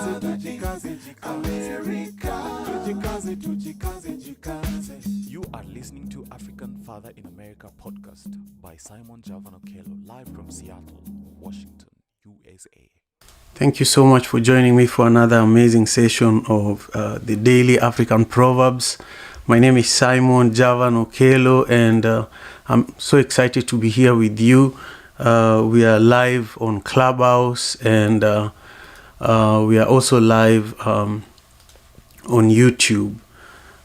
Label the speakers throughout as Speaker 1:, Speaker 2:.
Speaker 1: You are listening to African Father in America podcast by Simon Javan Okello, live from Seattle, Washington, USA.
Speaker 2: Thank you so much for joining me for another amazing session of the Daily African Proverbs. My name is Simon Javan Okello, and I'm so excited to be here with you. We are live on Clubhouse, and we are also live on YouTube.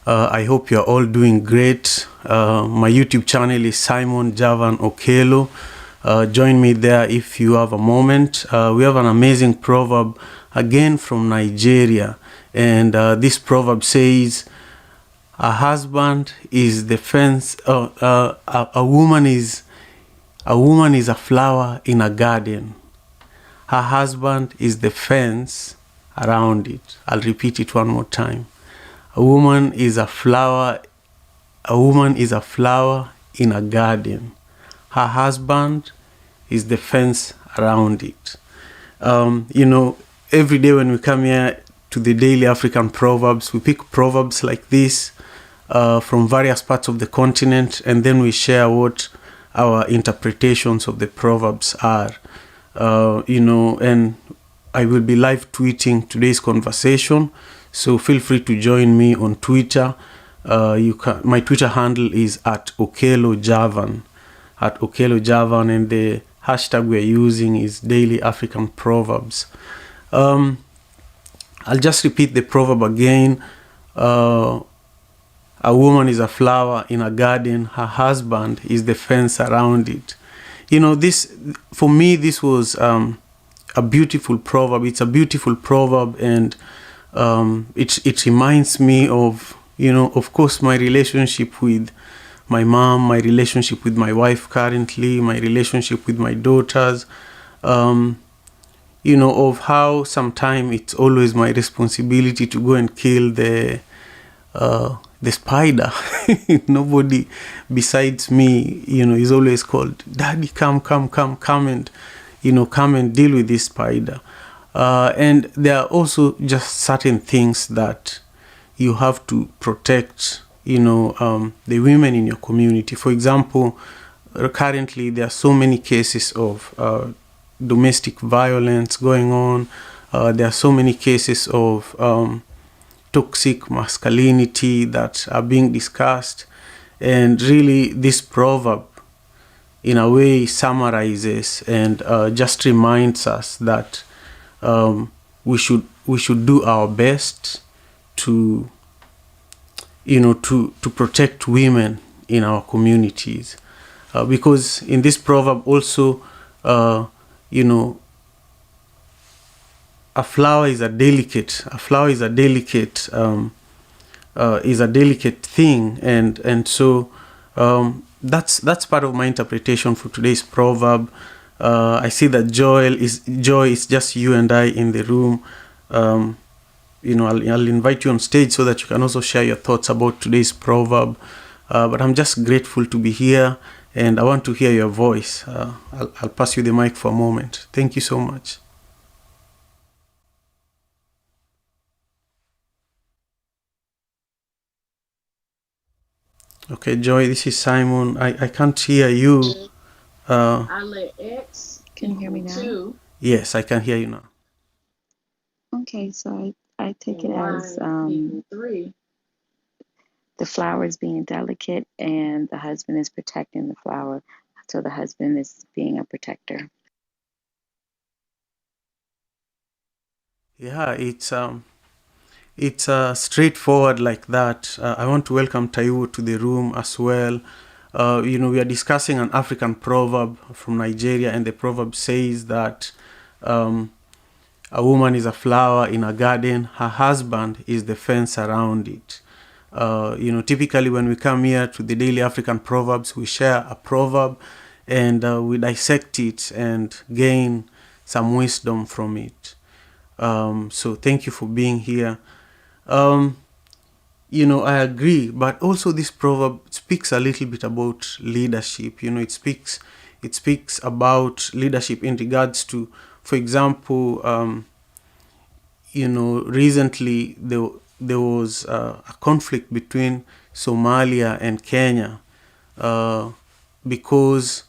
Speaker 2: I hope you're all doing great. My YouTube channel is Simon Javan Okello. Join me there if you have a moment. We have an amazing proverb again from Nigeria, and this proverb says, a husband is the fence, a woman is a flower in a garden. Her husband is the fence around it. I'll repeat it one more time. A woman is a flower in a garden. Her husband is the fence around it. Every day when we come here to the Daily African Proverbs, we pick proverbs like this from various parts of the continent, and then we share what our interpretations of the proverbs are. And I will be live tweeting today's conversation, so feel free to join me on Twitter. My Twitter handle is @OkelloJavan, and the hashtag we're using is Daily African Proverbs. I'll just repeat the proverb again. A woman is a flower in a garden. Her husband is the fence around it. This, for me, this was a beautiful proverb. It's a beautiful proverb, and it reminds me of, of course, my relationship with my mom, my relationship with my wife currently, my relationship with my daughters, of how sometimes it's always my responsibility to go and kill the spider. Nobody besides me, is always called, Daddy, come and, come and deal with this spider. And there are also just certain things that you have to protect, the women in your community. For example, currently there are so many cases of domestic violence going on. There are so many cases of toxic masculinity that are being discussed. And really, this proverb, in a way, summarizes and just reminds us that we should do our best to protect women in our communities, because in this proverb also, a flower is a delicate thing, and so that's part of my interpretation for today's proverb. I see that Joy is just you and I in the room. I'll invite you on stage so that you can also share your thoughts about today's proverb. But I'm just grateful to be here, and I want to hear your voice. I'll pass you the mic for a moment. Thank you so much. Okay, Joy, this is Simon. I can't hear you.
Speaker 3: I let X.
Speaker 4: Can you hear me now?
Speaker 3: 2.
Speaker 2: Yes, I can hear you now.
Speaker 4: Okay, so I take it
Speaker 3: Y
Speaker 4: as
Speaker 3: 3.
Speaker 4: the flower is being delicate and the husband is protecting the flower. So the husband is being a protector.
Speaker 2: Yeah, it's straightforward like that. I want to welcome Taiwo to the room as well. We are discussing an African proverb from Nigeria, and the proverb says that a woman is a flower in a garden. Her husband is the fence around it. Typically when we come here to the Daily African Proverbs, we share a proverb and we dissect it and gain some wisdom from it. So thank you for being here. I agree, but also this proverb speaks a little bit about leadership. It speaks about leadership in regards to, for example, recently there was a conflict between Somalia and Kenya because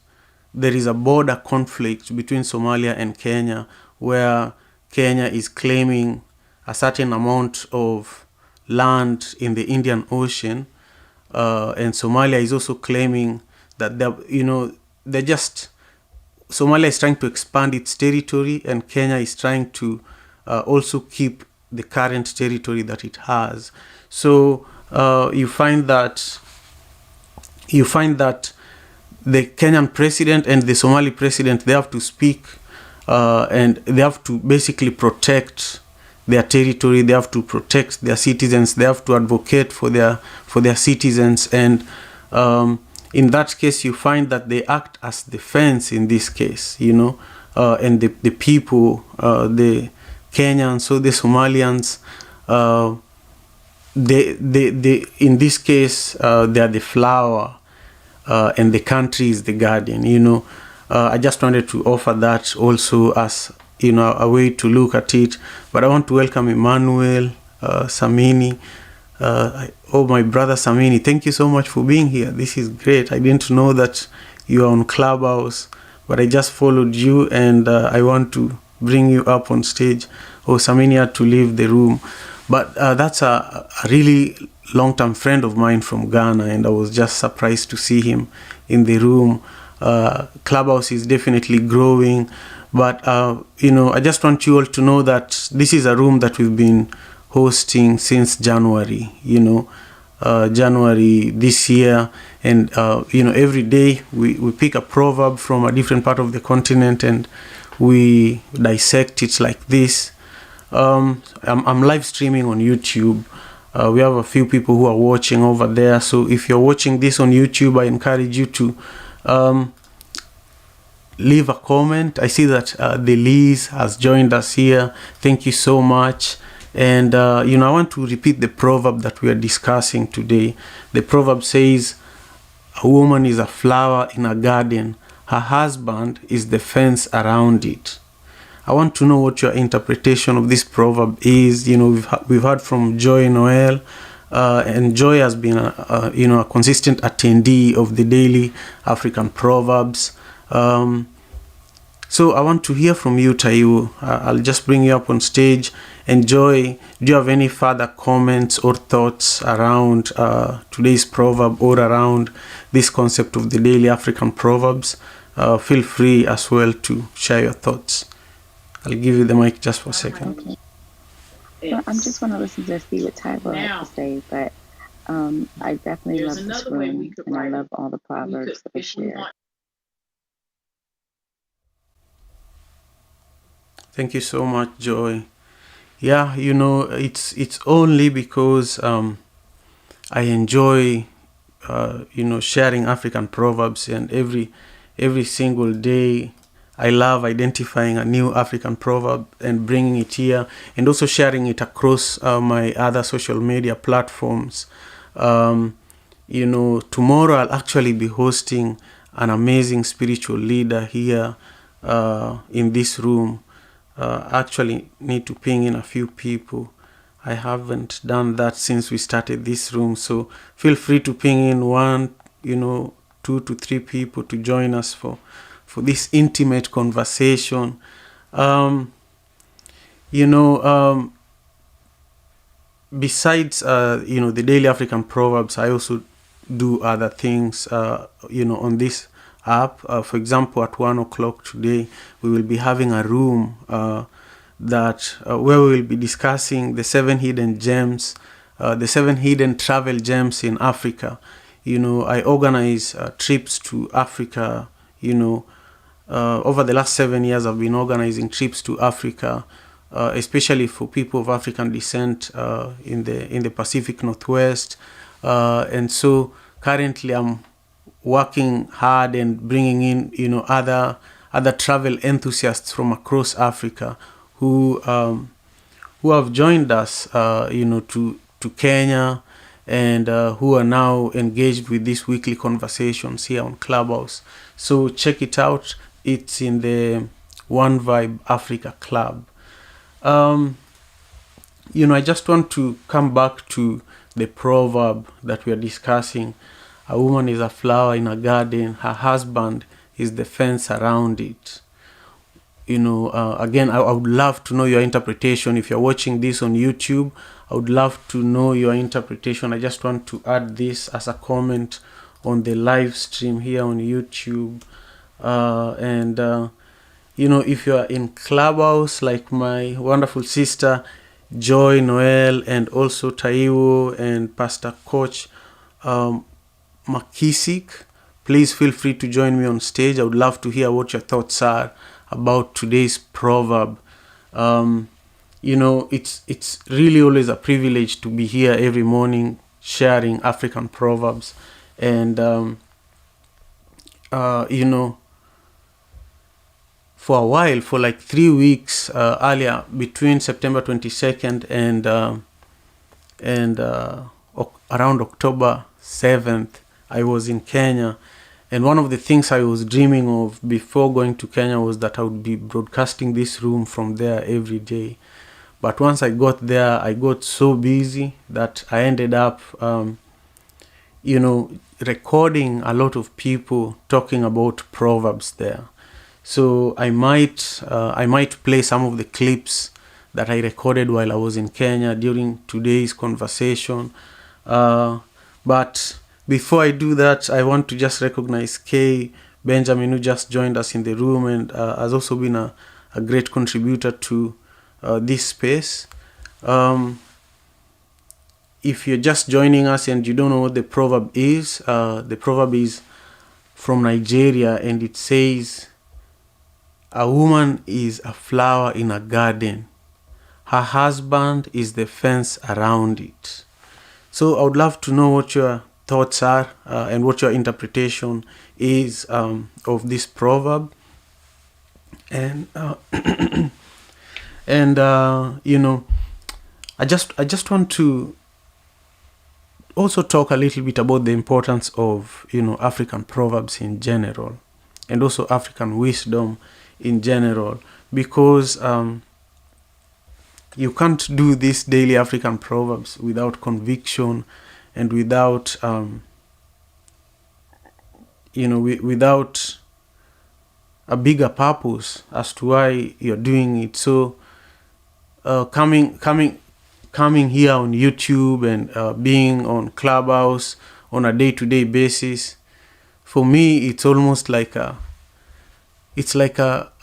Speaker 2: there is a border conflict between Somalia and Kenya where Kenya is claiming a certain amount of land in the Indian Ocean, and Somalia is also claiming that Somalia is trying to expand its territory, and Kenya is trying to also keep the current territory that it has. So you find that the Kenyan president and the Somali president, they have to speak and they have to basically protect their territory. They have to protect their citizens. They have to advocate for their citizens. And in that case, you find that they act as defense in this case, and the people, the Kenyans, so the Somalians, they in this case, they are the flower, and the country is the guardian. I just wanted to offer that also as a way to look at it. But I want to welcome Emmanuel Samini. My brother Samini, thank you so much for being here. This is great. I didn't know that you are on Clubhouse, but I just followed you, and I want to bring you up on stage. Samini had to leave the room, but that's a really long-term friend of mine from Ghana, and I was just surprised to see him in the room. Clubhouse is definitely growing, but I just want you all to know that this is a room that we've been hosting since January, January this year, and every day we pick a proverb from a different part of the continent and we dissect it like this. I'm live streaming on YouTube. We have a few people who are watching over there, so if you're watching this on YouTube, I encourage you to leave a comment. I see that Delise has joined us here. Thank you so much. And I want to repeat the proverb that we are discussing today. The proverb says, a woman is a flower in a garden. Her husband is the fence around it. I want to know what your interpretation of this proverb is. We've heard from Joy Noel, and Joy has been a consistent attendee of the daily African proverbs. So I want to hear from you, Taiwo. I'll just bring you up on stage. And Joy, do you have any further comments or thoughts around today's proverb or around this concept of the daily African proverbs? Feel free as well to share your thoughts. I'll give you the mic just for a second.
Speaker 4: Okay. Well, I'm just going to listen to see what Taiwo has to say, but I definitely love this room, and I love all the proverbs that are shared.
Speaker 2: Thank you so much, Joy. Yeah, it's only because I enjoy sharing African proverbs, and every single day I love identifying a new African proverb and bringing it here, and also sharing it across my other social media platforms. Tomorrow I'll actually be hosting an amazing spiritual leader here in this room. Actually need to ping in a few people. I haven't done that since we started this room, so feel free to ping in 1, 2 to 3 people to join us for this intimate conversation. Besides the daily African proverbs, I also do other things on this app. For example, at 1:00 today, we will be having a room where we will be discussing the 7 hidden gems, the 7 hidden travel gems in Africa. I organize trips to Africa. Over the last 7 years, I've been organizing trips to Africa, especially for people of African descent in the Pacific Northwest. And so currently I'm working hard and bringing in other travel enthusiasts from across Africa who have joined us to Kenya, and who are now engaged with these weekly conversations here on Clubhouse. So check it out. It's in the One Vibe Africa Club. I just want to come back to the proverb that we are discussing. A woman is a flower in a garden. Her husband is the fence around it. Again, I would love to know your interpretation. If you're watching this on YouTube, I would love to know your interpretation. I just want to add this as a comment on the live stream here on YouTube. If you are in Clubhouse, like my wonderful sister Joy Noel, and also Taiwo and Pastor Coach Makisik, please feel free to join me on stage. I would love to hear what your thoughts are about today's proverb. It's really always a privilege to be here every morning sharing African proverbs. And for a while, for like 3 weeks earlier, between September 22nd and around October 7th, I was in Kenya. And one of the things I was dreaming of before going to Kenya was that I would be broadcasting this room from there every day. But once I got there, I got so busy that I ended up, recording a lot of people talking about proverbs there. So I might play some of the clips that I recorded while I was in Kenya during today's conversation. But before I do that, I want to just recognize Kay Benjamin, who just joined us in the room and has also been a great contributor to this space. If you're just joining us and you don't know what the proverb is from Nigeria, and it says, a woman is a flower in a garden. Her husband is the fence around it. So I would love to know what your thoughts are and what your interpretation is of this proverb. And I just want to also talk a little bit about the importance of African proverbs in general, and also African wisdom in general, because you can't do these daily African proverbs without conviction and without without a bigger purpose as to why you're doing it. So coming here on YouTube and being on Clubhouse on a day-to-day basis, for me it's almost like a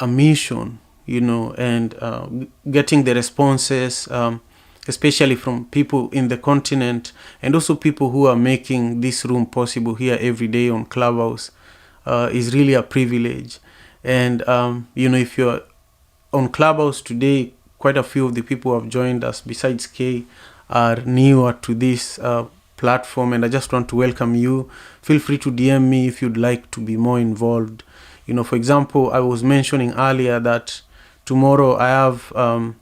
Speaker 2: mission, and getting the responses, especially from people in the continent, and also people who are making this room possible here every day on Clubhouse, is really a privilege. And if you're on Clubhouse today, quite a few of the people who have joined us, besides Kay, are newer to this platform, and I just want to welcome you. Feel free to DM me if you'd like to be more involved. For example, I was mentioning earlier that tomorrow I have, a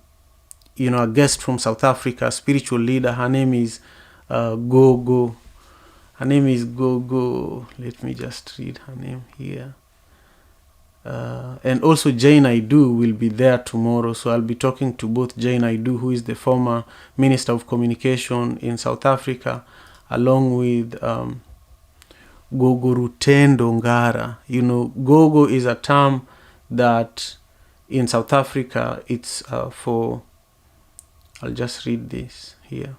Speaker 2: guest from South Africa, a spiritual leader. Her name is Gogo. Her name is Gogo. Let me just read her name here. And also Jane Aidu will be there tomorrow. So I'll be talking to both Jane Aidu, who is the former Minister of Communication in South Africa, along with Gogo Rutendo Ngara. Gogo is a term that in South Africa, it's for, I'll just read this here.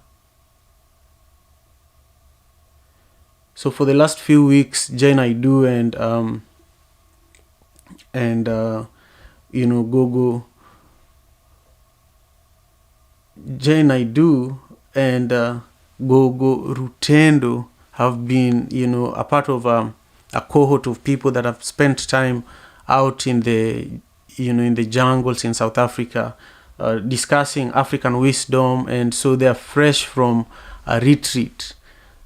Speaker 2: So for the last few weeks, Jane Aidu and Gogo, Jane Aidu and Gogo Rutendo have been, a part of a cohort of people that have spent time out in the, in the jungles in South Africa, discussing African wisdom, and so they are fresh from a retreat.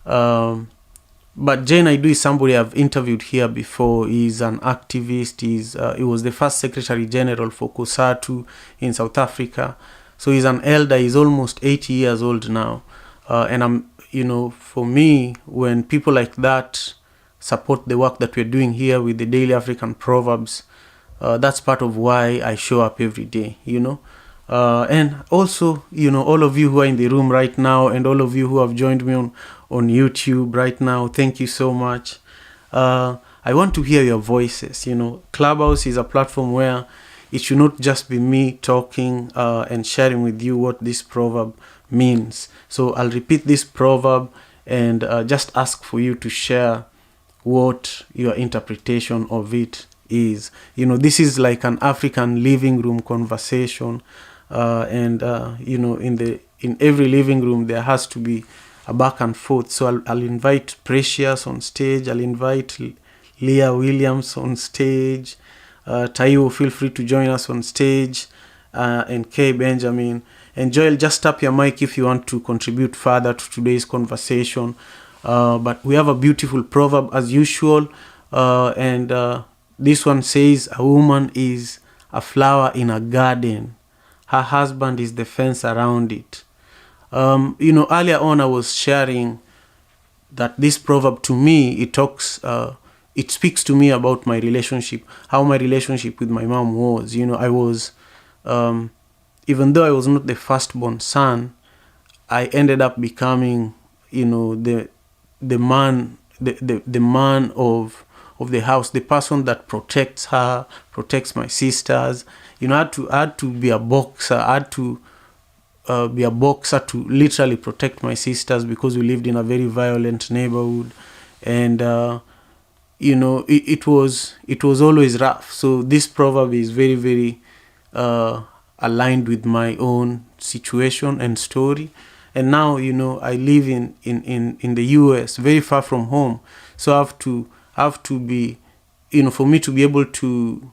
Speaker 2: But Jane Aidu is somebody I've interviewed here before. He's an activist. He was the first Secretary General for COSATU in South Africa. So he's an elder. He's almost 80 years old now. And I'm, for me, when people like that support the work that we're doing here with the Daily African Proverbs, that's part of why I show up every day, And also, all of you who are in the room right now, and all of you who have joined me on YouTube right now, thank you so much. I want to hear your voices. Clubhouse is a platform where it should not just be me talking and sharing with you what this proverb means. So I'll repeat this proverb and just ask for you to share what your interpretation of it is. This is like an African living room conversation, and in every living room there has to be a back and forth. So I'll invite Precious on stage. I'll invite Leah Williams on stage. Taiwo, feel free to join us on stage, and Kay Benjamin. And Joel, just tap your mic if you want to contribute further to today's conversation. But we have a beautiful proverb as usual, and this one says, a woman is a flower in a garden. Her husband is the fence around it. Earlier on I was sharing that this proverb, to me, it speaks to me about my relationship, how my relationship with my mom was. I was, even though I was not the firstborn son, I ended up becoming, the man, the man of the house, the person that protects her, protects my sisters. I had to be a boxer. I had to be a boxer to literally protect my sisters, because we lived in a very violent neighborhood, and it was always rough. So this proverb is very, very aligned with my own situation and story. And now, I live in the US, very far from home. So I have to be, for me to be able to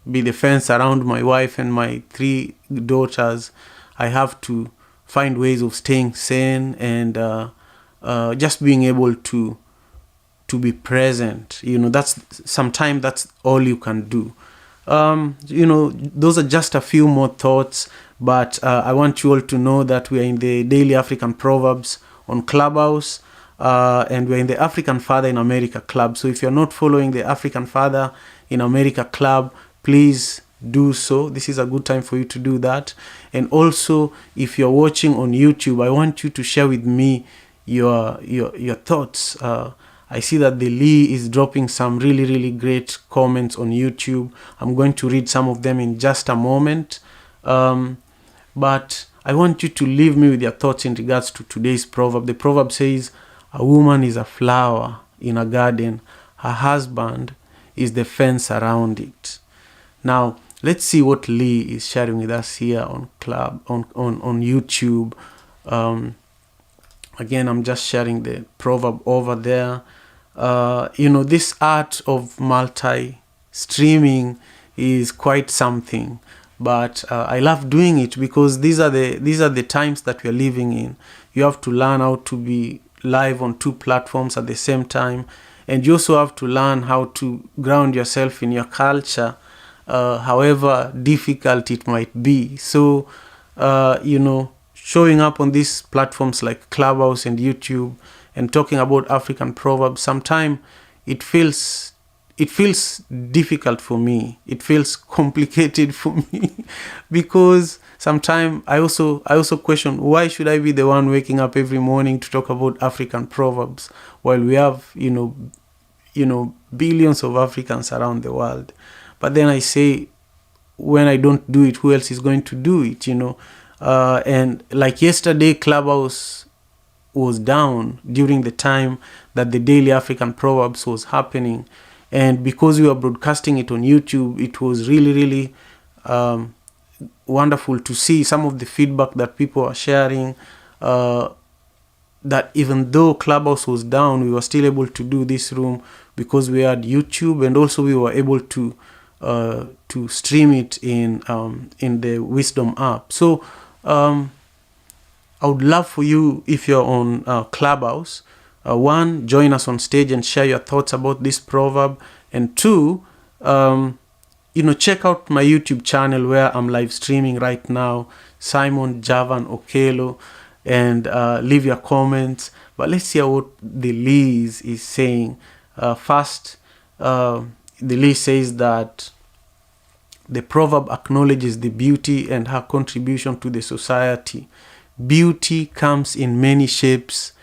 Speaker 2: be the fence around my wife and my 3 daughters, I have to find ways of staying sane and just being able to be present. Sometimes that's all you can do. Those are just a few more thoughts, but I want you all to know that we are in the Daily African Proverbs on Clubhouse, and we're in the African Father in America Club. So if you're not following the African Father in America Club, please do so. This is a good time for you to do that. And also, if you're watching on YouTube, I want you to share with me your thoughts. I see that the Lee is dropping some really, really great comments on YouTube. I'm going to read some of them in just a moment. But I want you to leave me with your thoughts in regards to today's proverb. The proverb says, a woman is a flower in a garden. Her husband is the fence around it. Now, let's see what Lee is sharing with us here on YouTube. Again, I'm just sharing the proverb over there. This art of multi-streaming is quite something, but I love doing it because these are the times that we are living in. You have to learn how to be live on 2 platforms at the same time, and you also have to learn how to ground yourself in your culture, however difficult it might be. So, showing up on these platforms like Clubhouse and YouTube and talking about African proverbs, sometimes it feels difficult for me. It feels complicated for me because sometimes I also question, why should I be the one waking up every morning to talk about African proverbs while we have billions of Africans around the world? But then I say, when I don't do it, who else is going to do it? And like yesterday, Clubhouse was down during the time that the Daily African Proverbs was happening, and because we were broadcasting it on YouTube, it was really, really wonderful to see some of the feedback that people are sharing, that even though Clubhouse was down, we were still able to do this room because we had YouTube, and also we were able to stream it in the Wisdom app. So I would love for you, if you're on Clubhouse, 1, join us on stage and share your thoughts about this proverb, and 2, check out my YouTube channel where I'm live streaming right now, Simon Javan Okelo, and leave your comments. But let's hear what the Liz is saying. First, the Liz says that the proverb acknowledges the beauty and her contribution to the society. Beauty comes in many shapes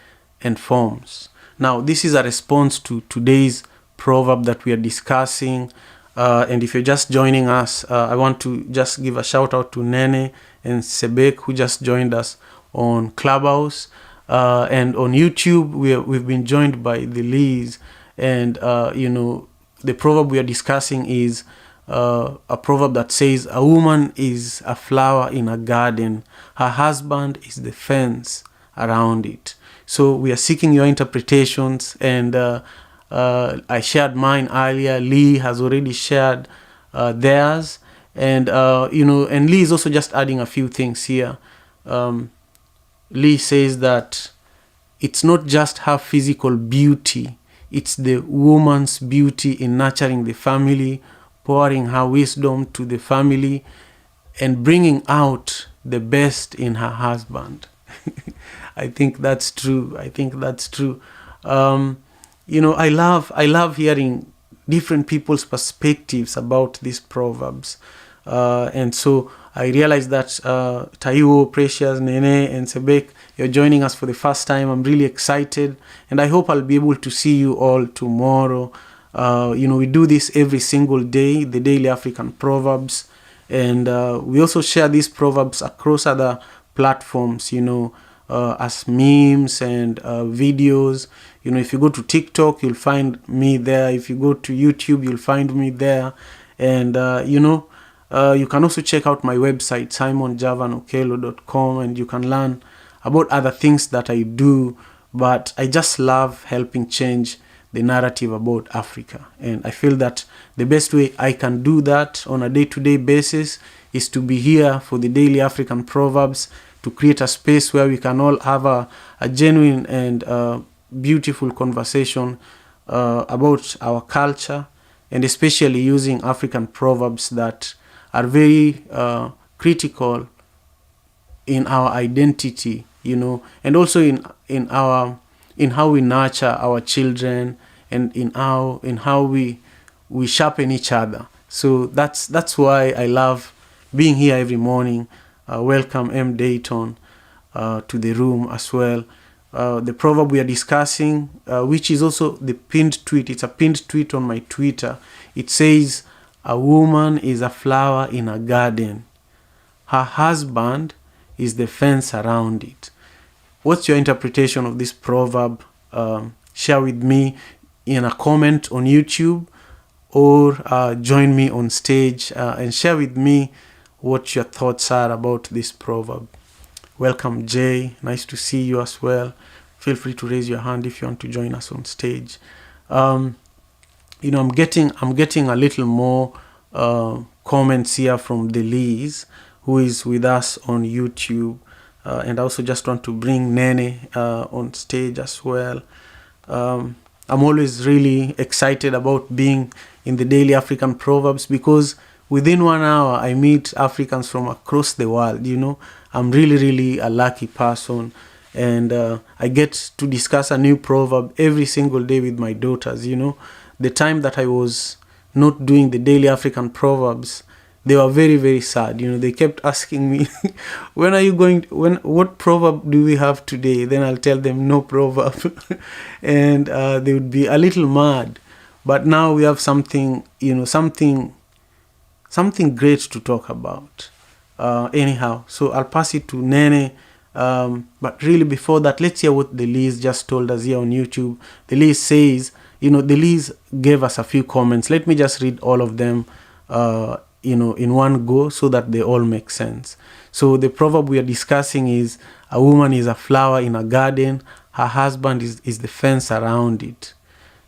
Speaker 2: and forms. Now, this is a response to today's proverb that we are discussing. And if you're just joining us, I want to just give a shout out to Nene and Sebek, who just joined us on Clubhouse. And on YouTube, we've been joined by the Liz. And, the proverb we are discussing is a proverb that says, a woman is a flower in a garden. Her husband is the fence around it. So we are seeking your interpretations, and I shared mine earlier. Lee has already shared theirs, and and Lee is also just adding a few things here. Lee says that it's not just her physical beauty, it's the woman's beauty in nurturing the family, pouring her wisdom to the family, and bringing out the best in her husband. I think that's true. I love hearing different people's perspectives about these proverbs. And so I realized that Taiwo, Precious, Nene, and Sebek, you're joining us for the first time. I'm really excited, and I hope I'll be able to see you all tomorrow. We do this every single day, the Daily African Proverbs, and we also share these proverbs across other platforms, as memes and videos. If you go to TikTok, you'll find me there. If you go to YouTube, you'll find me there. And, you can also check out my website, simonjavanokelo.com, and you can learn about other things that I do. But I just love helping change the narrative about Africa. And I feel that the best way I can do that on a day-to-day basis is to be here for the Daily African Proverbs, to create a space where we can all have a genuine and beautiful conversation about our culture, and especially using African proverbs that are very critical in our identity, and also in how we nurture our children, and in how we sharpen each other. So that's why I love being here every morning. Welcome M. Dayton to the room as well. The proverb we are discussing, which is also the pinned tweet, it's a pinned tweet on my Twitter. It says, a woman is a flower in a garden. Her husband is the fence around it. What's your interpretation of this proverb? Share with me in a comment on YouTube, or join me on stage and share with me what your thoughts are about this proverb. Welcome, Jay. Nice to see you as well. Feel free to raise your hand if you want to join us on stage. I'm getting a little more comments here from Delise, who is with us on YouTube, and I also just want to bring Nene on stage as well. I'm always really excited about being in the Daily African Proverbs, because within 1 hour I meet Africans from across the world. I'm really, really a lucky person, and I get to discuss a new proverb every single day with my daughters. The time that I was not doing the Daily African Proverbs, they were very, very sad. They kept asking me, what proverb do we have today? Then I'll tell them no proverb. And they would be a little mad. But now we have something great to talk about. Anyhow, so I'll pass it to Nene. But really before that, let's hear what Delise just told us here on YouTube. Delise says, Delise gave us a few comments. Let me just read all of them, in one go, so that they all make sense. So the proverb we are discussing is, a woman is a flower in a garden. Her husband is the fence around it.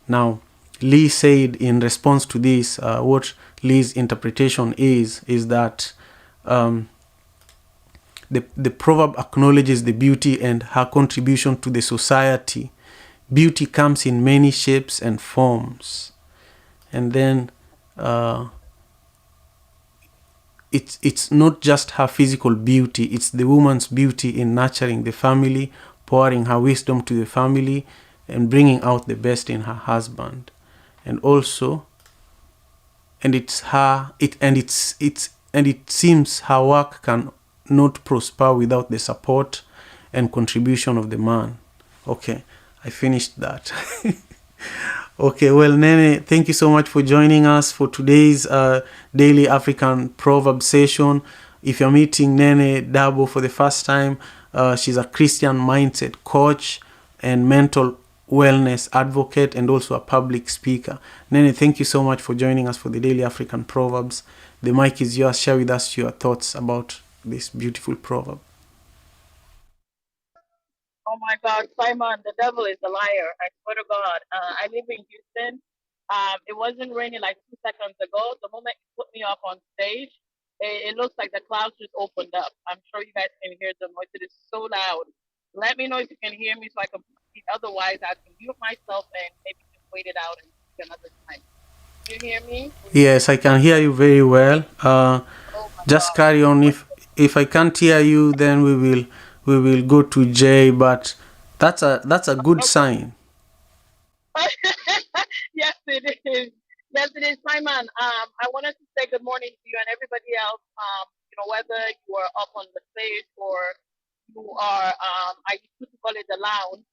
Speaker 2: Now, Lee said in response to this, what Lee's interpretation is that the proverb acknowledges the beauty and her contribution to the society. Beauty comes in many shapes and forms. And then it's not just her physical beauty, it's the woman's beauty in nurturing the family, pouring her wisdom to the family, and bringing out the best in her husband. And also, and it seems her work can not prosper without the support and contribution of the man. Okay, I finished that. Okay, well, Nene, thank you so much for joining us for today's Daily African Proverb session. If you're meeting Nene Dabo for the first time, she's a Christian mindset coach and mental wellness advocate and also a public speaker. Nene, thank you so much for joining us for the Daily African Proverbs. The mic is yours. Share with us your thoughts about this beautiful proverb.
Speaker 3: Oh my God, Simon, the devil is a liar. I swear to God. I live in Houston. It wasn't raining like 2 seconds ago. The moment you put me up on stage, it looks like the clouds just opened up. I'm sure you guys can hear the noise. It is so loud. Let me know if you can hear me so I can proceed. Otherwise, I can mute myself and maybe just wait it out and speak another time. Do you hear me?
Speaker 2: Yes, I can hear you very well. Just
Speaker 3: God.
Speaker 2: carry on. If I can't hear you, then we will go to Jay. But that's a good sign.
Speaker 3: Yes, it is. Yes, it is, Simon. I wanted to say good morning to you and everybody else. Whether you are up on the stage or you are, I used to call it the lounge.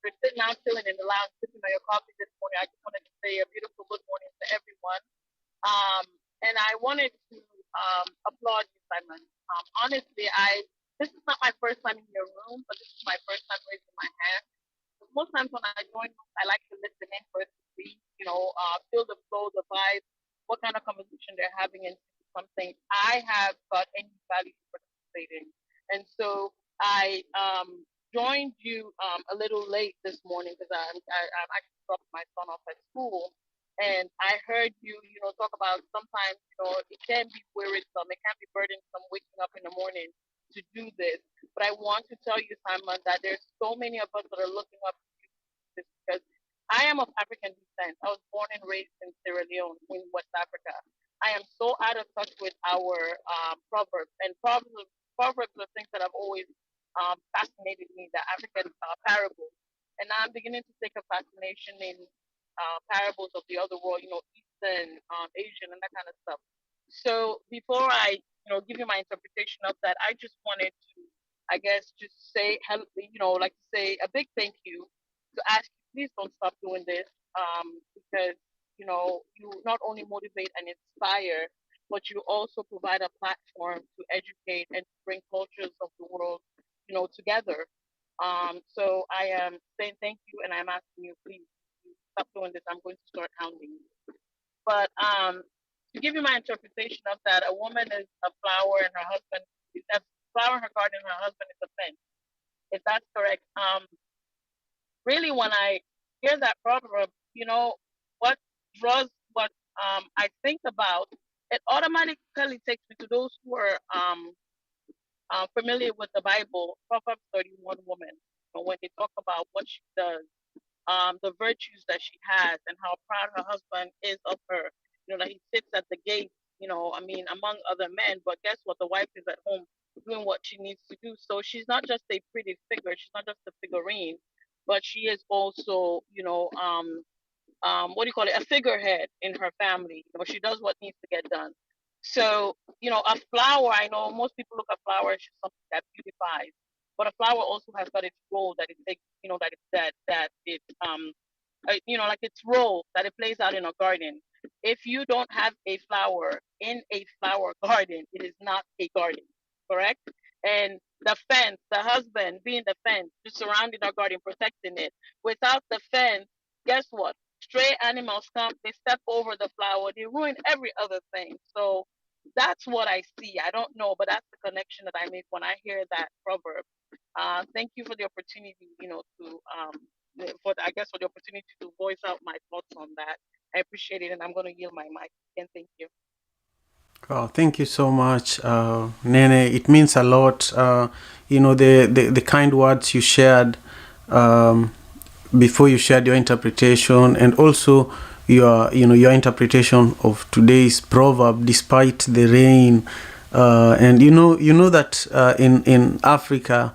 Speaker 3: You're sitting out chilling in the lounge, sipping on your coffee this morning. I just wanted to say a beautiful good morning to everyone. And I wanted to applaud you, Simon. Honestly, this is not my first time in your room, but this is my first time raising my hand. Most times when I join, I like to listen in first to see, feel the flow, the vibe, what kind of conversation they're having, and something I have got any value to participate in. And so I joined you a little late this morning because I'm actually dropping my son off at school. And I heard you, talk about sometimes, it can be wearisome, it can be burdensome waking up in the morning to do this. But I want to tell you, Simon, that there's so many of us that are looking up to you because I am of African descent. I was born and raised in Sierra Leone in West Africa. I am so out of touch with our proverbs. And proverbs are things that have always fascinated me, the African parables. And now I'm beginning to take a fascination in parables of the other world, Eastern, Asian, and that kind of stuff. So before I, give you my interpretation of that, I just wanted to, I guess, just say, like to say a big thank you to ask you, please don't stop doing this, because, you not only motivate and inspire, but you also provide a platform to educate and to bring cultures of the world, together. So I am saying thank you, and I'm asking you, please stop doing this. I'm going to start hounding you. But to give you my interpretation of that, a woman is a flower and her husband is a flower in her garden and her husband is a fence. If that's correct. Really, when I hear that proverb, what I think about, it automatically takes me to those who are familiar with the Bible, Proverbs 31 woman. When they talk about what she does, the virtues that she has and how proud her husband is of her. That he sits at the gate, among other men, but guess what? The wife is at home doing what she needs to do. So she's not just a pretty figure, she's not just a figurine, but she is also, what do you call it? A figurehead in her family. She does what needs to get done. So, a flower, I know most people look at flowers as something that beautifies, but a flower also has got its role that it takes, that it like its role that it plays out in a garden. If you don't have a flower in a flower garden, it is not a garden, correct? And the fence, the husband being the fence, just surrounding our garden, protecting it. Without the fence, guess what? Stray animals come, they step over the flower, they ruin every other thing. So that's what I see. I don't know, but that's the connection that I make when I hear that proverb. Thank you for the opportunity, for the opportunity to voice out my thoughts on that. I appreciate it, and I'm going to yield my mic. Again, thank you.
Speaker 2: Oh, thank you so much, Nene. It means a lot. The kind words you shared before you shared your interpretation, and also your interpretation of today's proverb, despite the rain. And you know that in Africa,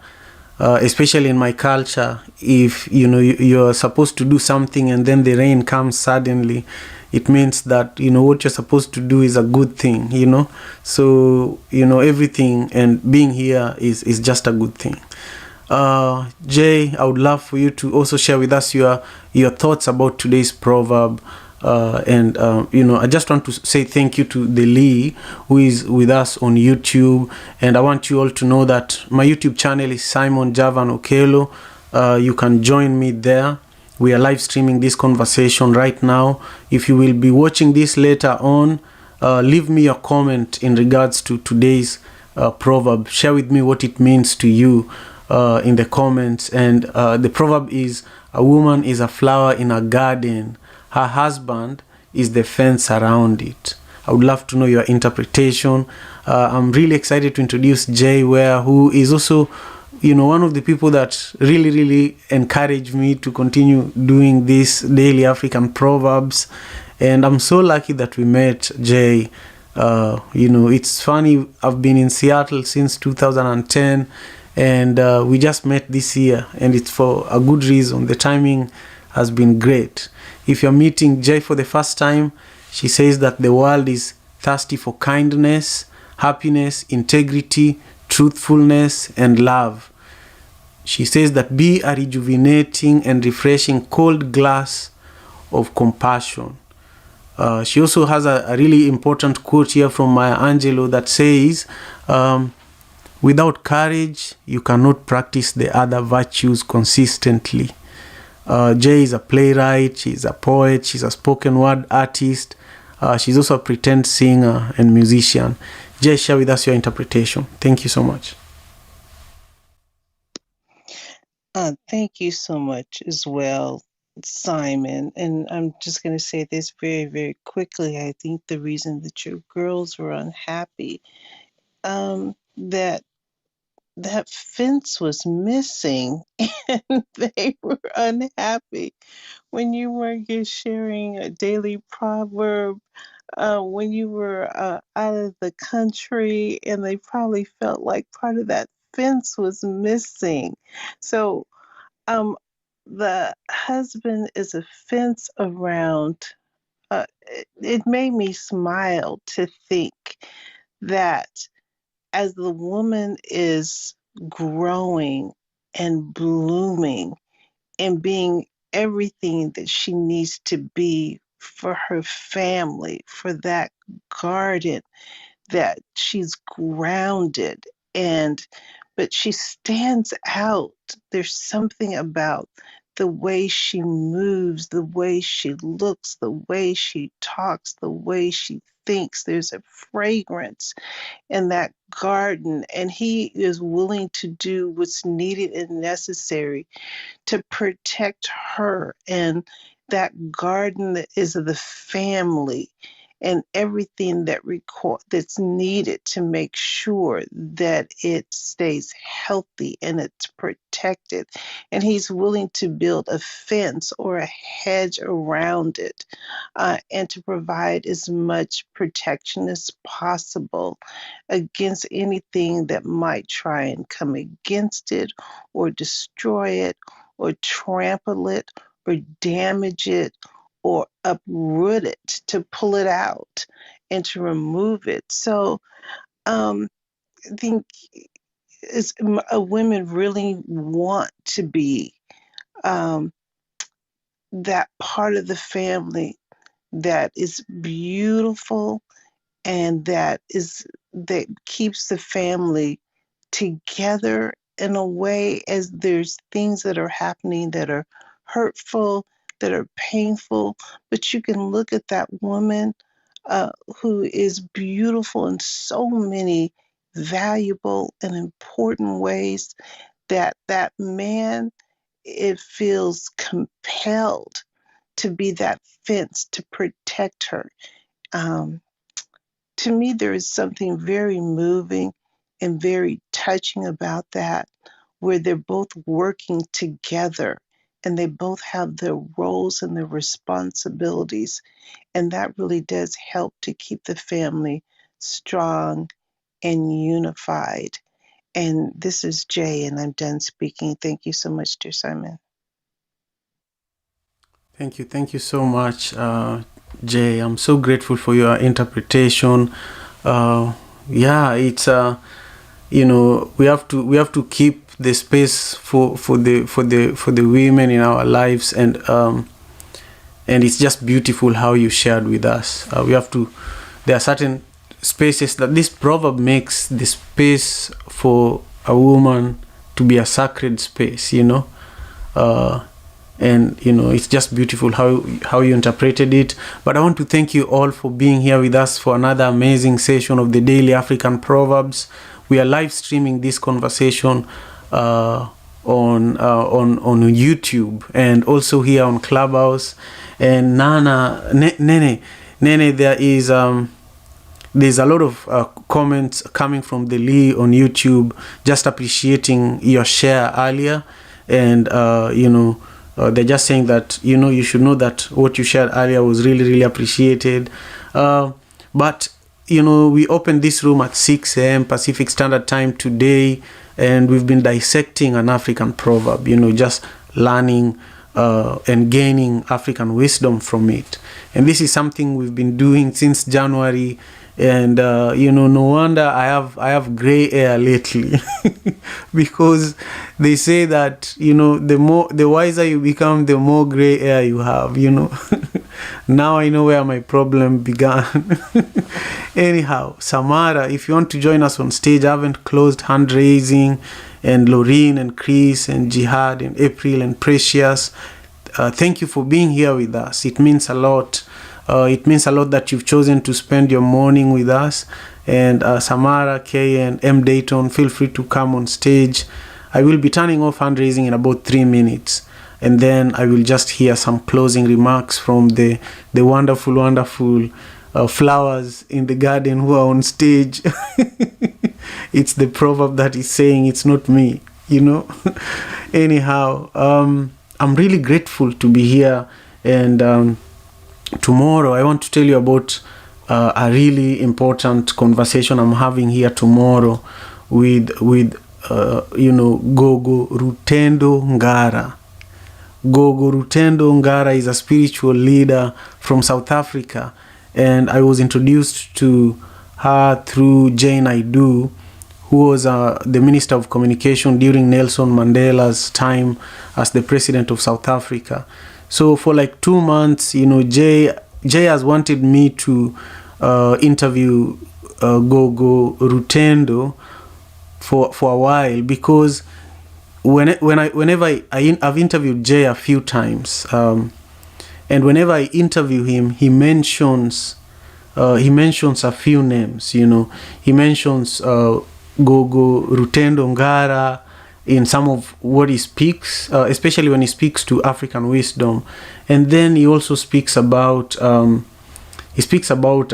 Speaker 2: especially in my culture, if you're supposed to do something and then the rain comes suddenly, it means that, what you're supposed to do is a good thing, So, everything and being here is just a good thing. Jay, I would love for you to also share with us your thoughts about today's proverb. I just want to say thank you to the Lee who is with us on YouTube. And I want you all to know that my YouTube channel is Simon Javan Okelo. You can join me there. We are live streaming this conversation right now. If you will be watching this later on, leave me your comment in regards to today's proverb. Share with me what it means to you in the comments. And the proverb is, a woman is a flower in a garden. Her husband is the fence around it. I would love to know your interpretation. I'm really excited to introduce Jay Ware, who is also one of the people that really, really encouraged me to continue doing these daily African proverbs. And I'm so lucky that we met, Jay. It's funny, I've been in Seattle since 2010, and we just met this year, and it's for a good reason. The timing has been great. If you're meeting Jay for the first time, she says that the world is thirsty for kindness, happiness, integrity, truthfulness, and love. She says that be a rejuvenating and refreshing cold glass of compassion. She also has a really important quote here from Maya Angelou that says, without courage, you cannot practice the other virtues consistently. Jay is a playwright, she's a poet, she's a spoken word artist. She's also a pretend singer and musician. Jay, share with us your interpretation. Thank you so much.
Speaker 5: Thank you so much as well, Simon. And I'm just going to say this very, very quickly. I think the reason that your girls were unhappy, that fence was missing and they were unhappy when you weren't sharing a daily proverb, when you were out of the country, and they probably felt like part of that fence was missing. So the husband is a fence around. It made me smile to think that as the woman is growing and blooming and being everything that she needs to be for her family, for that garden, that she's grounded, and but she stands out. There's something about the way she moves, the way she looks, the way she talks, the way she thinks. There's a fragrance in that garden, and he is willing to do what's needed and necessary to protect her and that garden that is of the family, and everything that's needed to make sure that it stays healthy and it's protected. And he's willing to build a fence or a hedge around it, and to provide as much protection as possible against anything that might try and come against it or destroy it or trample it or damage it or uproot it, to pull it out and to remove it. So I think women really want to be that part of the family that is beautiful and that keeps the family together in a way, as there's things that are happening that are hurtful, that are painful, but you can look at that woman who is beautiful in so many valuable and important ways, that man, it feels compelled to be that fence to protect her. To me, there is something very moving and very touching about that, where they're both working together and they both have their roles and their responsibilities. And that really does help to keep the family strong and unified. And this is Jay, and I'm done speaking. Thank you so much, dear Simon.
Speaker 2: Thank you so much, Jay, I'm so grateful for your interpretation. It's we have to keep the space for the women in our lives, and it's just beautiful how you shared with us. There are certain spaces that this proverb makes the space for a woman to be a sacred space, and it's just beautiful how you interpreted it. But I want to thank you all for being here with us for another amazing session of the Daily African Proverbs. We are live streaming this conversation on YouTube and also here on Clubhouse. And Nene, there's a lot of comments coming from the Lee on YouTube, just appreciating your share earlier, and they're just saying that you should know that what you shared earlier was really, really appreciated. But we opened this room at 6 a.m. Pacific Standard Time today, and we've been dissecting an African proverb, just learning and gaining African wisdom from it. And this is something we've been doing since January. And no wonder I have gray hair lately, because they say that the wiser you become, the more gray hair you have. Now I know where my problem began. Anyhow, Samara, if you want to join us on stage, I haven't closed hand raising. And Lorraine and Chris and Jihad and April and Precious, thank you for being here with us. It means a lot. It means a lot that you've chosen to spend your morning with us. And Samara, Kay, and M. Dayton, feel free to come on stage. I will be turning off hand raising in about 3 minutes. And then I will just hear some closing remarks from the wonderful, wonderful flowers in the garden who are on stage. It's the proverb that is saying, it's not me, Anyhow, I'm really grateful to be here. And tomorrow I want to tell you about a really important conversation I'm having here tomorrow with Gogo Rutendo Ngara. Gogo Rutendo Ngara is a spiritual leader from South Africa, and I was introduced to her through Jane Naidu, who was the Minister of Communication during Nelson Mandela's time as the President of South Africa. So for like 2 months, Jay has wanted me to interview Gogo Rutendo for a while, because whenever I've interviewed Jay a few times, and whenever I interview him, he mentions a few names. He mentions Gogo Rutendo Ngara in some of what he speaks, especially when he speaks to African wisdom. And then he also speaks about a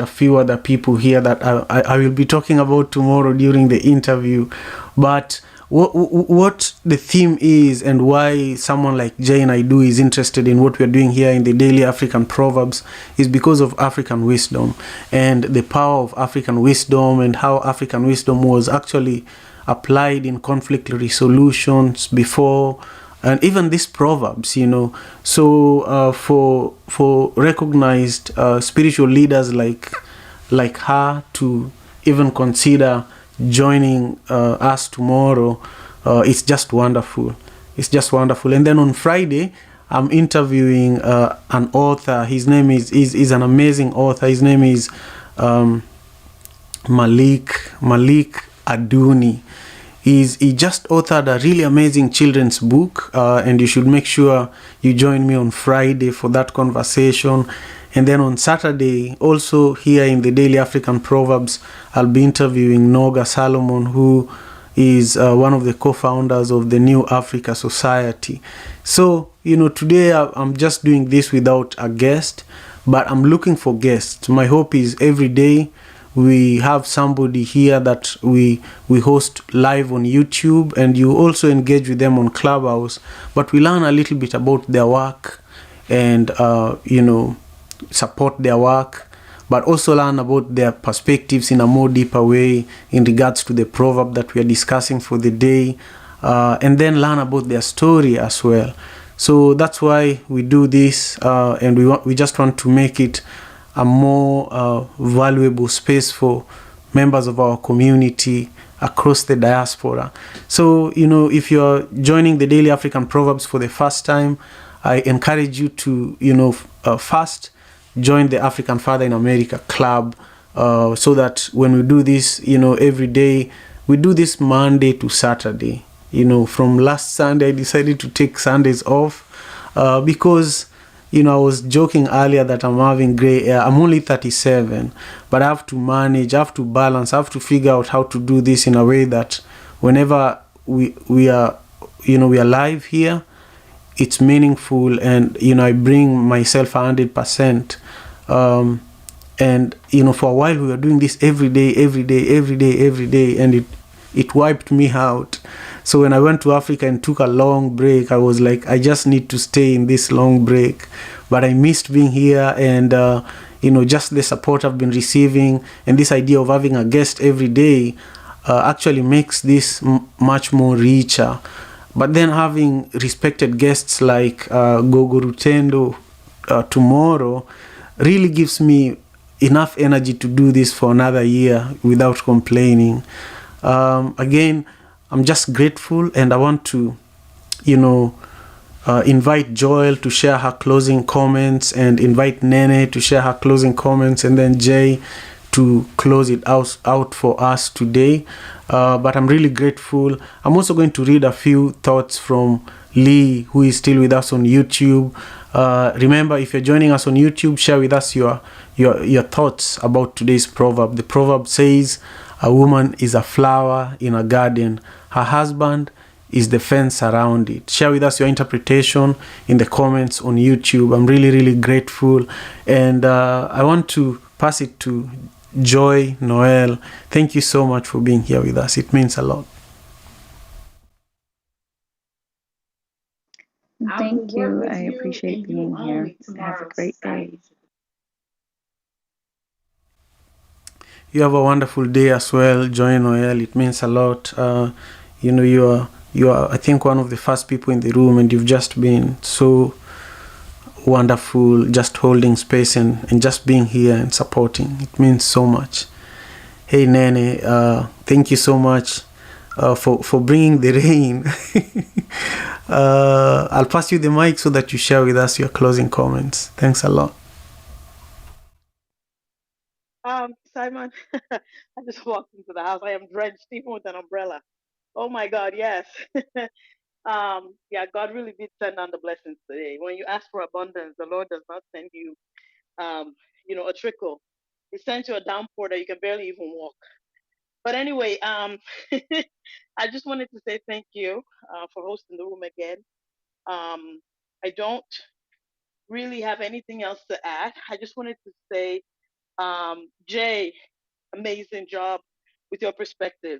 Speaker 2: few other people here that I will be talking about tomorrow during the interview. But what the theme is, and why someone like Jay Naidu is interested in what we're doing here in the Daily African Proverbs, is because of African wisdom and the power of African wisdom, and how African wisdom was actually applied in conflict resolutions before, and even these proverbs, So for recognized spiritual leaders like her to even consider joining us tomorrow, it's just wonderful. It's just wonderful. And then on Friday, I'm interviewing an author. His name is an amazing author. His name is Malik Aduni. He just authored a really amazing children's book, and you should make sure you join me on Friday for that conversation. And then on Saturday, also here in the Daily African Proverbs, I'll be interviewing Noga Salomon, who is one of the co-founders of the New Africa Society. So, today I'm just doing this without a guest, but I'm looking for guests. My hope is every day we have somebody here that we host live on YouTube, and you also engage with them on Clubhouse, but we learn a little bit about their work and, support their work, but also learn about their perspectives in a more deeper way in regards to the proverb that we are discussing for the day, and then learn about their story as well. So that's why we do this, and we just want to make it a more valuable space for members of our community across the diaspora. So, if you're joining the Daily African Proverbs for the first time, I encourage you to, first join the African Father in America Club, so that when we do this, every day, we do this Monday to Saturday. From last Sunday, I decided to take Sundays off because, I was joking earlier that I'm having gray hair. I'm only 37, but I have to manage, I have to balance, I have to figure out how to do this in a way that whenever we are, we are live here, it's meaningful, and I bring myself 100%. And for a while we were doing this every day, and it wiped me out. So when I went to Africa and took a long break, I was like, I just need to stay in this long break. But I missed being here, and just the support I've been receiving, and this idea of having a guest every day actually makes this much more richer. But then having respected guests like Gogo Rutendo tomorrow really gives me enough energy to do this for another year without complaining. Again, I'm just grateful, and I want to, invite Joel to share her closing comments, and invite Nene to share her closing comments, and then Jay to close it out for us today. But I'm really grateful. I'm also going to read a few thoughts from Lee, who is still with us on YouTube. Remember, if you're joining us on YouTube, share with us your thoughts about today's proverb. The proverb says, a woman is a flower in a garden. Her husband is the fence around it. Share with us your interpretation in the comments on YouTube. I'm really, really grateful. And I want to pass it to Joy Noel. Thank you so much for being here with us. It means a lot.
Speaker 4: Thank you. I appreciate being here. Have a great day.
Speaker 2: You have a wonderful day as well, Joy Noel. It means a lot. You are, I think, one of the first people in the room, and you've just been so wonderful, just holding space and just being here and supporting. It means so much. Hey, Nene, thank you so much for bringing the rain. I'll pass you the mic so that you share with us your closing comments. Thanks a lot.
Speaker 3: Simon, I just walked into the house. I am drenched even with an umbrella. Oh my God, yes. Yeah, God really did send down the blessings today. When you ask for abundance, the Lord does not send you, a trickle. He sends you a downpour that you can barely even walk. But anyway, I just wanted to say thank you for hosting the room again. I don't really have anything else to add. I just wanted to say, Jay, amazing job with your perspective.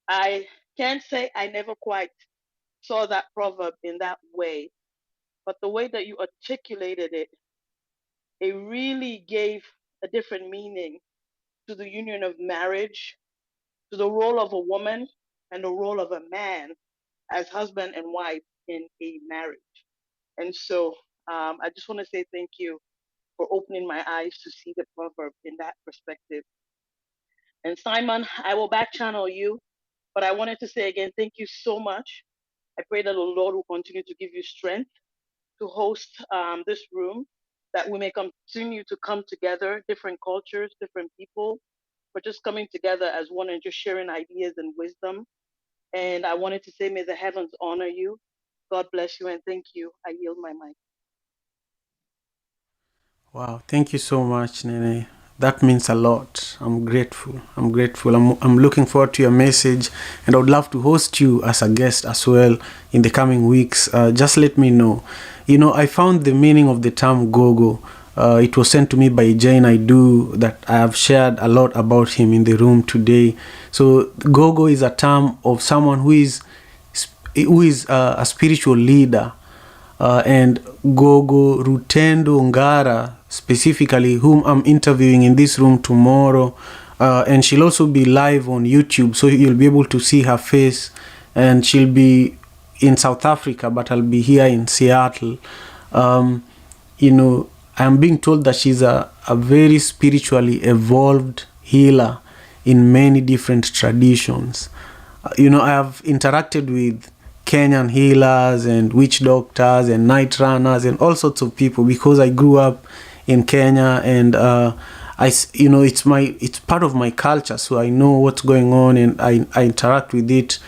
Speaker 3: I can't say I never quite saw that proverb in that way, but the way that you articulated it, it really gave a different meaning to the union of marriage, to the role of a woman and the role of a man as husband and wife in a marriage. And so I just want to say thank you for opening my eyes to see the proverb in that perspective. And Simon, I will back channel you, but I wanted to say again, thank you so much. I pray that the Lord will continue to give you strength to host this room, that we may continue to come together, different cultures, different people, but just coming together as one and just sharing ideas and wisdom. And I wanted to say, may the heavens honor you. God bless you, and thank you. I yield my mic.
Speaker 2: Wow, thank you so much, Nene. That means a lot. I'm grateful. I'm looking forward to your message, and I would love to host you as a guest as well in the coming weeks. Just let me know. I found the meaning of the term gogo. It was sent to me by Jane Idu that I have shared a lot about him in the room today. So gogo is a term of someone who is a spiritual leader. And Gogo Rutendo Ngara, specifically, whom I'm interviewing in this room tomorrow, and she'll also be live on YouTube, so you'll be able to see her face, and she'll be in South Africa, but I'll be here in Seattle. I am being told that she's a very spiritually evolved healer in many different traditions. I have interacted with Kenyan healers and witch doctors and night runners and all sorts of people because I grew up in Kenya, and it's part of my culture, so I know what's going on, and I interact with it.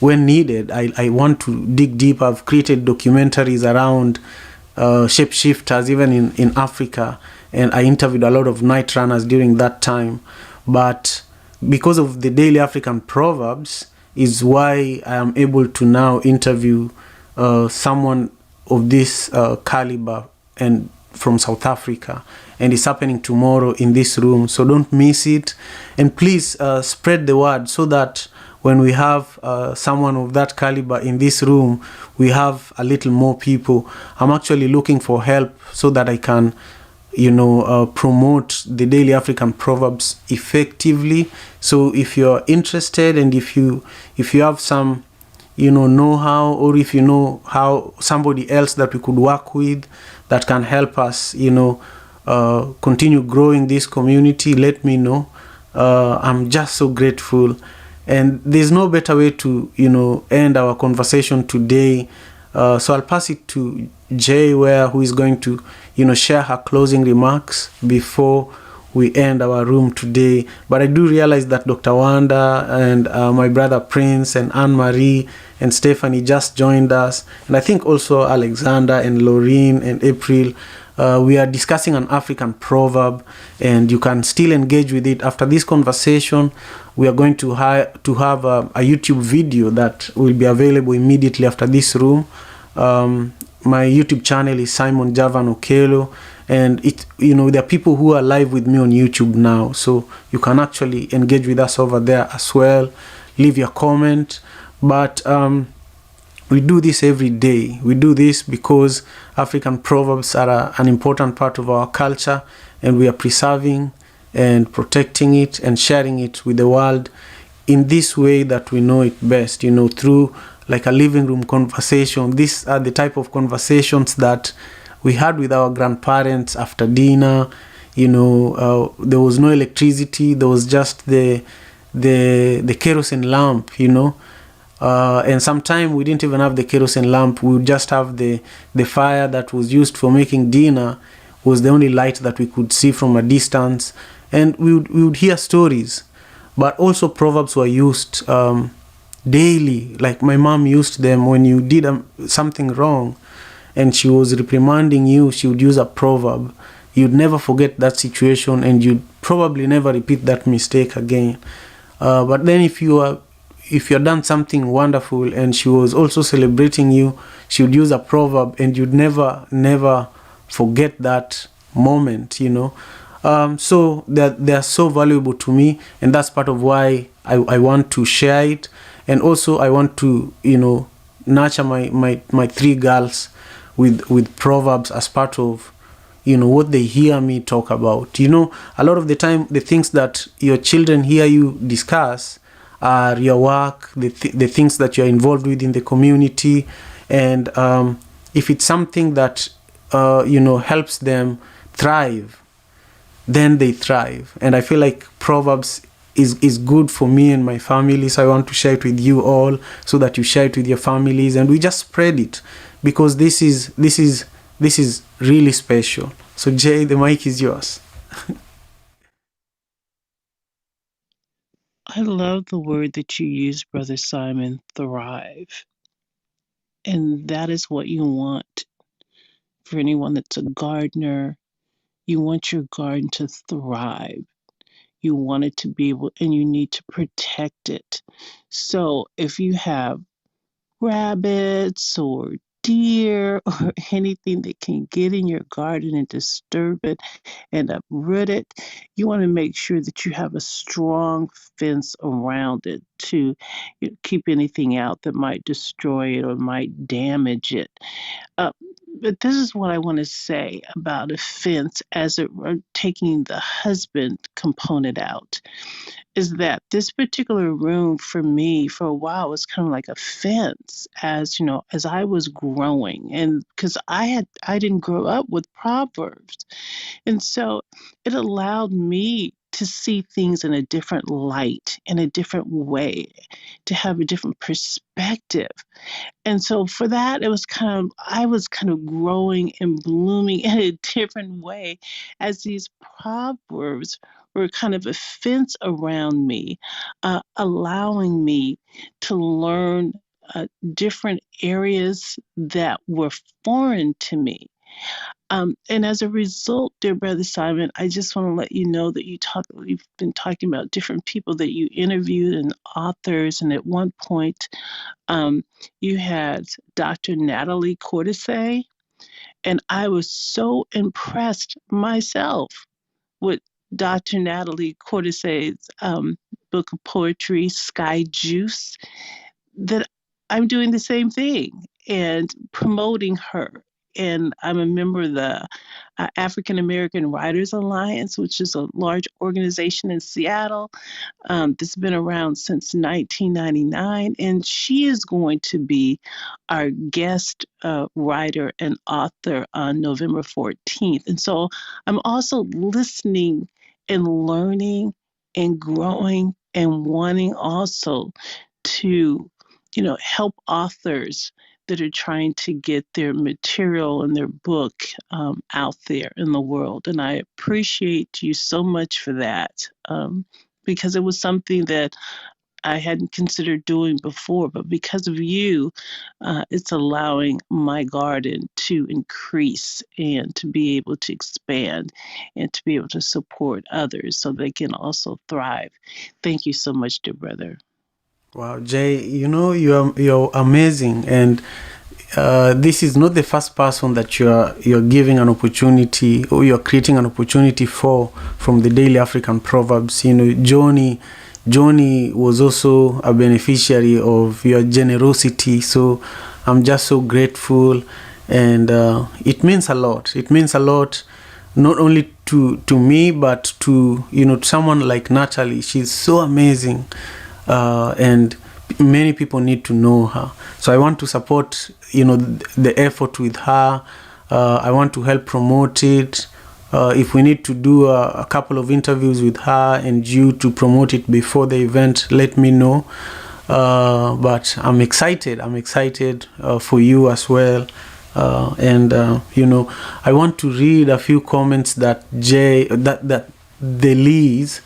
Speaker 2: When needed, I want to dig deep. I've created documentaries around shapeshifters, even in Africa, and I interviewed a lot of night runners during that time. But because of the Daily African Proverbs is why I am able to now interview someone of this caliber and from South Africa, and it's happening tomorrow in this room, so don't miss it. And please spread the word so that when we have someone of that caliber in this room, we have a little more people. I'm actually looking for help so that I can promote the Daily African Proverbs effectively. So if you're interested, and if you have some know-how, or if you know how somebody else that we could work with that can help us continue growing this community, let me know. I'm just so grateful, and there's no better way to end our conversation today. So I'll pass it to Jay, who is going to share her closing remarks before we end our room today. But I do realize that Dr. Wanda and my brother Prince and Anne-Marie and Stephanie just joined us, and I think also Alexander and Laureen and April. We are discussing an African proverb, and you can still engage with it. After this conversation, we are going to have a YouTube video that will be available immediately after this room. My YouTube channel is Simon Javan Okelo, and there are people who are live with me on YouTube now, so you can actually engage with us over there as well. Leave your comment. But we do this every day. We do this because African proverbs are an important part of our culture, and we are preserving and protecting it and sharing it with the world in this way that we know it best, through like a living room conversation. These are the type of conversations that we had with our grandparents after dinner. There was no electricity. There was just the kerosene lamp, and sometimes we didn't even have the kerosene lamp. We would just have the fire that was used for making dinner was the only light that we could see from a distance. And we would hear stories. But also proverbs were used daily. Like my mom used them when you did something wrong and she was reprimanding you, she would use a proverb. You'd never forget that situation, and you'd probably never repeat that mistake again. But then if you done something wonderful and she was also celebrating you, she would use a proverb, and you'd never forget that moment, so they're so valuable to me, and that's part of why I want to share it. And also I want to nurture my three girls with proverbs as part of what they hear me talk about. A lot of the time the things that your children hear you discuss are your work, the things that you're involved with in the community, and if it's something that helps them thrive, then they thrive. And I feel like Proverbs is good for me and my family, so I want to share it with you all so that you share it with your families, and we just spread it, because this is really special. So Jay, the mic is yours.
Speaker 5: I love the word that you use, Brother Simon, thrive. And that is what you want for anyone that's a gardener. You want your garden to thrive. You want it to be able, and you need to protect it. So if you have rabbits or deer or anything that can get in your garden and disturb it and uproot it, you want to make sure that you have a strong fence around it. to keep anything out that might destroy it or might damage it. But this is what I want to say about offense as it taking the husband component out, is that this particular room for me for a while was kind of like a fence, as as I was growing, and because I didn't grow up with Proverbs, and so it allowed me to see things in a different light, in a different way, to have a different perspective. And so for that, I was kind of growing and blooming in a different way as these proverbs were kind of a fence around me, allowing me to learn different areas that were foreign to me. And as a result, dear Brother Simon, I just want to let you know that you've been talking about different people that you interviewed and authors, and at one point, you had Dr. Natalie Cortese, and I was so impressed myself with Dr. Natalie Cortese's book of poetry, Sky Juice, that I'm doing the same thing and promoting her. And I'm a member of the African American Writers Alliance, which is a large organization in Seattle that's been around since 1999. And she is going to be our guest writer and author on November 14th. And so I'm also listening and learning and growing and wanting also to help authors that are trying to get their material and their book out there in the world. And I appreciate you so much for that, because it was something that I hadn't considered doing before, but because of you, it's allowing my garden to increase and to be able to expand and to be able to support others so they can also thrive. Thank you so much, dear brother.
Speaker 2: Wow, Jay, you're amazing, and this is not the first person that you're giving an opportunity, or you're creating an opportunity from the Daily African Proverbs. Johnny was also a beneficiary of your generosity, so I'm just so grateful, and it means a lot. It means a lot, not only to me, but to someone like Natalie. She's so amazing. And many people need to know her. So I want to support, the effort with her. I want to help promote it. If we need to do a couple of interviews with her and you to promote it before the event, let me know. But I'm excited. I'm excited for you as well. And I want to read a few comments that Delise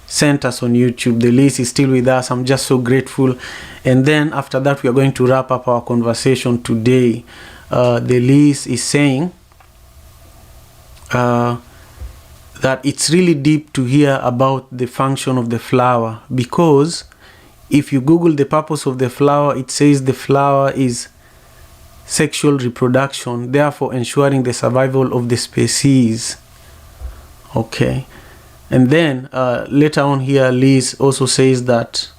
Speaker 2: sent us on YouTube. The list is still with us. I'm just so grateful. And then after that, we are going to wrap up our conversation today. The list is saying that it's really deep to hear about the function of the flower, because if you Google the purpose of the flower, it says the flower is sexual reproduction, therefore ensuring the survival of the species. Okay. And then later on here, Liz also says that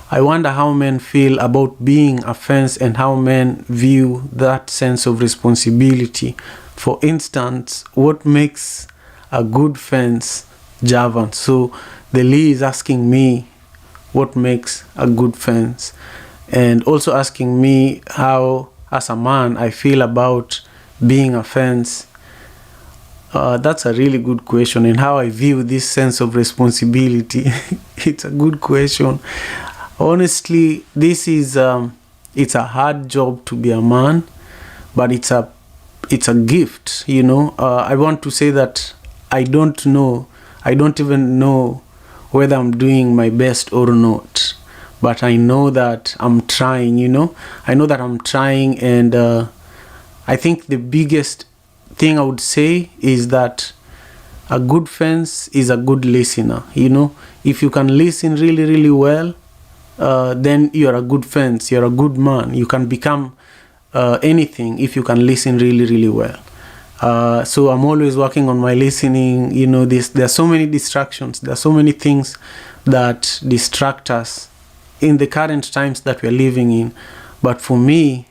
Speaker 2: I wonder how men feel about being a fence and how men view that sense of responsibility. For instance, what makes a good fence, Javan? So the Lee is asking me what makes a good fence, and also asking me how, as a man, I feel about being a fence. That's a really good question, and how I view this sense of responsibility. It's a good question. Honestly, this is it's a hard job to be a man, but it's a gift. I want to say that I don't even know whether I'm doing my best or not, but I know that I'm trying. I know that I'm trying, and I think the biggest thing I would say is that a good fence is a good listener. If you can listen really, really well, then you're a good fence. You're a good man. You can become anything if you can listen really, really well. So I'm always working on my listening. There are so many distractions. There are so many things that distract us in the current times that we're living in. But for me,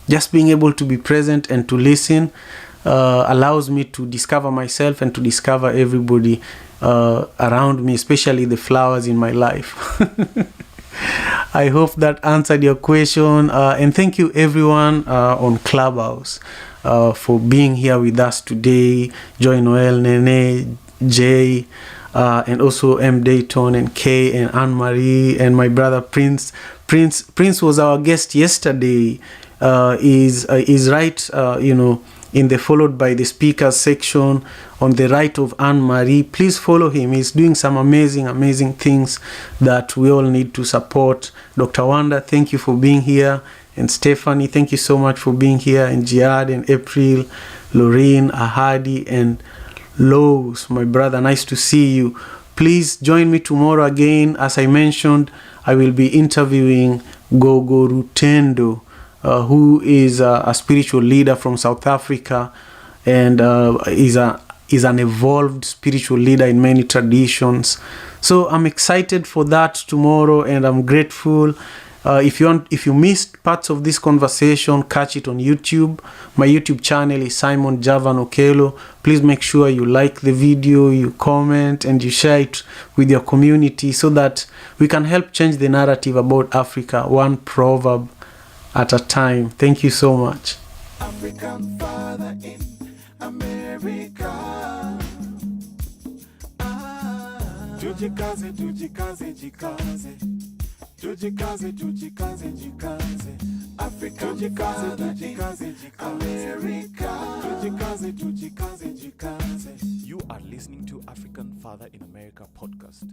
Speaker 2: just being able to be present and to listen allows me to discover myself and to discover everybody around me, especially the flowers in my life. I hope that answered your question. And thank you everyone on Clubhouse for being here with us today. Joy Noel, Nene, Jay, and also M. Dayton and Kay and Anne-Marie and my brother Prince. Prince was our guest yesterday. Is right, in the followed by the speakers section on the right of Anne-Marie. Please follow him. He's doing some amazing things that we all need to support. Dr. Wanda, thank you for being here. And Stephanie, thank you so much for being here. And Jihad and April, Lorraine, Ahadi, and Lowe's, my brother, nice to see you. Please join me tomorrow again. As I mentioned, I will be interviewing Gogo Rutendo, who is a spiritual leader from South Africa, and is an evolved spiritual leader in many traditions. So I'm excited for that tomorrow, and I'm grateful. If you missed parts of this conversation, catch it on YouTube. My YouTube channel is Simon Javan Okelo. Please make sure you like the video, you comment, and you share it with your community so that we can help change the narrative about Africa, one proverb at a time. Thank you so much.
Speaker 1: African father in America. Tujikaze, tujikaze, jikaze. Tujikaze, tujikaze, jikaze. Africa, tujikaze, tujikaze, jikaze. America. Tujikaze, tujikaze, jikaze. You are listening to African Father in America podcast.